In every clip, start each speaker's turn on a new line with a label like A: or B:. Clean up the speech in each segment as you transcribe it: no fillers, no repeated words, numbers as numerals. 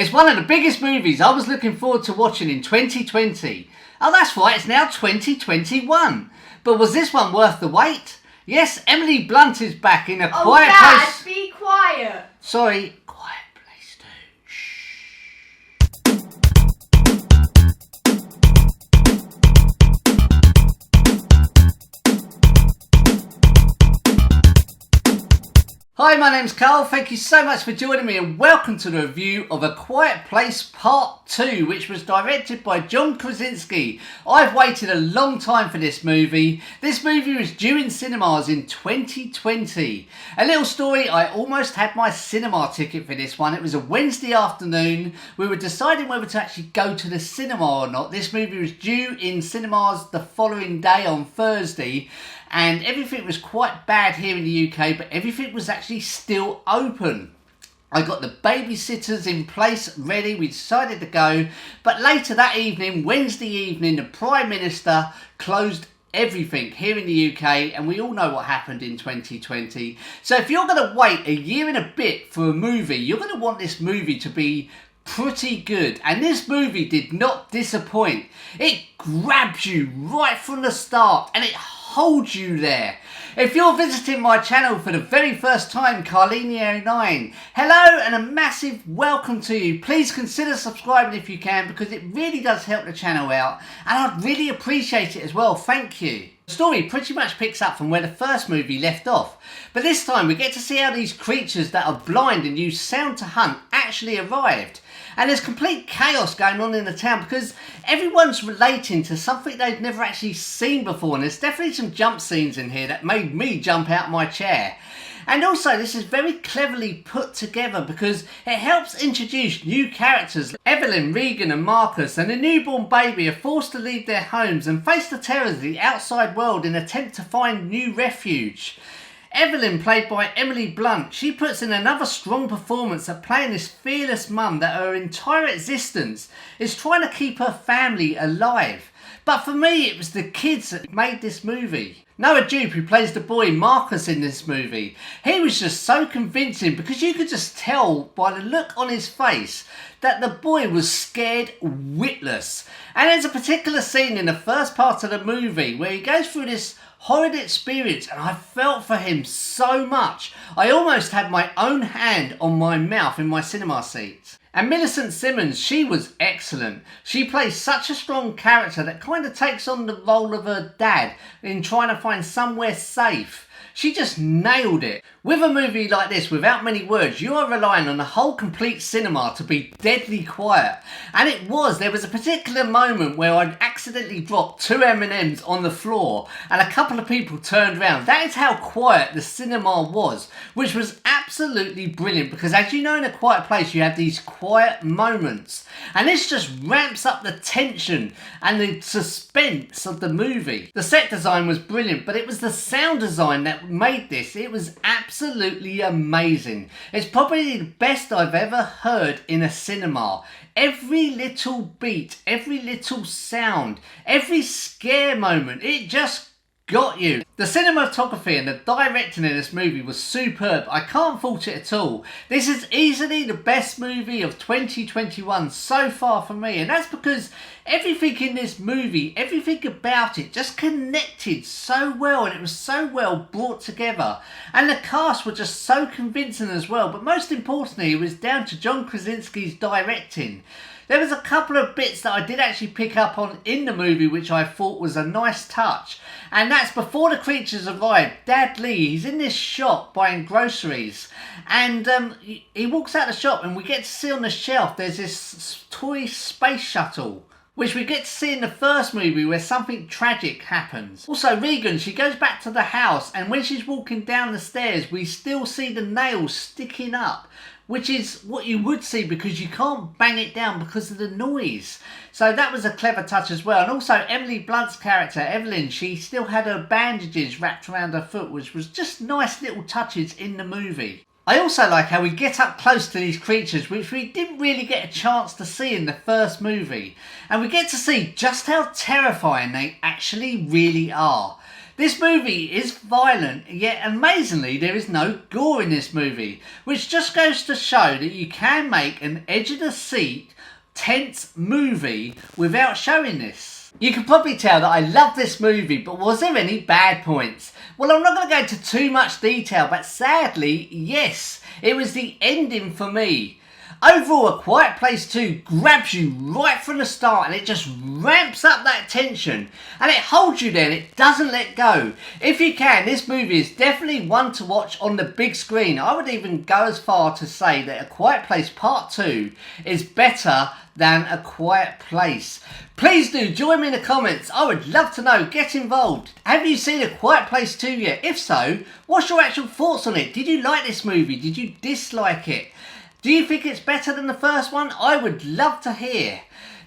A: It's one of the biggest movies I was looking forward to watching in 2020. Oh, that's right, it's now 2021. But was this one worth the wait? Yes, Emily Blunt is back in A Quiet
B: Dad,
A: Place.
B: be quiet.
A: Sorry, quiet place too. Shh. Hi, my name's Carl. Thank you so much for joining me and welcome to the review of A Quiet Place Part 2, which was directed by John Krasinski. I've waited a long time for this movie. This movie was due in cinemas in 2020. A little story, I almost had my cinema ticket for this one. It was a Wednesday afternoon. We were deciding whether to actually go to the cinema or not. This movie was due in cinemas the following day on Thursday. And everything was quite bad here in the UK, but everything was actually still open. I got the babysitters in place, ready, we decided to go. But later that evening, Wednesday evening, the Prime Minister closed everything here in the UK, and we all know what happened in 2020. So if you're going to wait a year and a bit for a movie, you're going to want this movie to be pretty good, and this movie did not disappoint. It grabs you right from the start and it holds you there. If you're visiting my channel for the very first time, Carlinio 9, hello and a massive welcome to you. Please consider subscribing if you can, because it really does help the channel out, and I'd really appreciate it as well. Thank you. The story pretty much picks up from where the first movie left off, but this time we get to see how these creatures that are blind and use sound to hunt actually arrived. And there's complete chaos going on in the town because everyone's relating to something they've never actually seen before, and there's definitely some jump scenes in here that made me jump out of my chair. And also, this is very cleverly put together because it helps introduce new characters. Evelyn, Regan and Marcus and a newborn baby are forced to leave their homes and face the terrors of the outside world in an attempt to find new refuge. Evelyn, played by Emily Blunt, she puts in another strong performance at playing this fearless mum that her entire existence is trying to keep her family alive. But for me, it was the kids that made this movie. Noah Jupe, who plays the boy Marcus in this movie, he was just so convincing because you could just tell by the look on his face that the boy was scared witless. And there's a particular scene in the first part of the movie where he goes through this horrid experience, and I felt for him so much. I almost had my own hand on my mouth in my cinema seat. And Millicent Simmons, she was excellent. She plays such a strong character that kind of takes on the role of her dad in trying to find somewhere safe. She just nailed it. With a movie like this, without many words, you are relying on the whole complete cinema to be deadly quiet. And it was. There was a particular moment where I accidentally dropped 2 M&Ms on the floor and a couple of people turned around. That is how quiet the cinema was, which was absolutely brilliant because, as you know, in A Quiet Place you have these quiet moments, and this just ramps up the tension and the suspense of the movie. The set design was brilliant, but it was the sound design that made this. It was absolutely amazing. It's probably the best I've ever heard in a cinema. Every little beat, every little sound, every scare moment, it just got you. The cinematography and the directing in this movie was superb. I can't fault it at all. This is easily the best movie of 2021 so far for me, and that's because everything in this movie, everything about it just connected so well, and it was so well brought together, and the cast were just so convincing as well. But most importantly, it was down to John Krasinski's directing. There was a couple of bits that I did actually pick up on in the movie which I thought was a nice touch. And that's before the creatures arrive. Dad Lee, he's in this shop buying groceries. And he walks out the shop and we get to see on the shelf there's this toy space shuttle, which we get to see in the first movie where something tragic happens. Also, Regan, she goes back to the house, and when she's walking down the stairs we still see the nails sticking up, which is what you would see because you can't bang it down because of the noise. So that was a clever touch as well. And also Emily Blunt's character, Evelyn, she still had her bandages wrapped around her foot, which was just nice little touches in the movie. I also like how we get up close to these creatures, which we didn't really get a chance to see in the first movie. And we get to see just how terrifying they actually really are. This movie is violent, yet amazingly there is no gore in this movie, which just goes to show that you can make an edge of the seat, tense movie without showing this. You can probably tell that I love this movie, but was there any bad points? Well, I'm not going to go into too much detail, but sadly, yes, it was the ending for me. Overall, A Quiet Place 2 grabs you right from the start and it just ramps up that tension and it holds you there and it doesn't let go. If you can, this movie is definitely one to watch on the big screen. I would even go as far to say that A Quiet Place Part 2 is better than A Quiet Place. Please do join me in the comments. I would love to know. Get involved. Have you seen A Quiet Place 2 yet? If so, what's your actual thoughts on it? Did you like this movie? Did you dislike it? Do you think it's better than the first one? I would love to hear.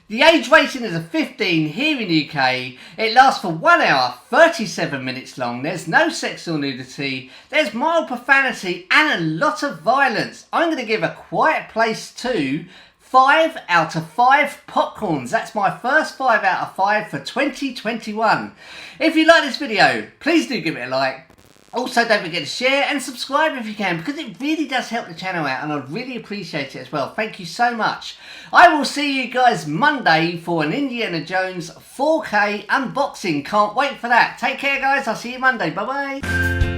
A: The age rating is a 15 here in the UK. It lasts for 1 hour, 37 minutes long. There's no sex or nudity. There's mild profanity and a lot of violence. I'm going to give A Quiet Place 2 5 out of 5 popcorns. That's my first 5 out of 5 for 2021. If you like this video, please do give it a like. Also, don't forget to share and subscribe if you can, because it really does help the channel out and I'd really appreciate it as well. Thank you so much. I will see you guys Monday for an Indiana Jones 4K unboxing. Can't wait for that. Take care, guys. I'll see you Monday. Bye-bye.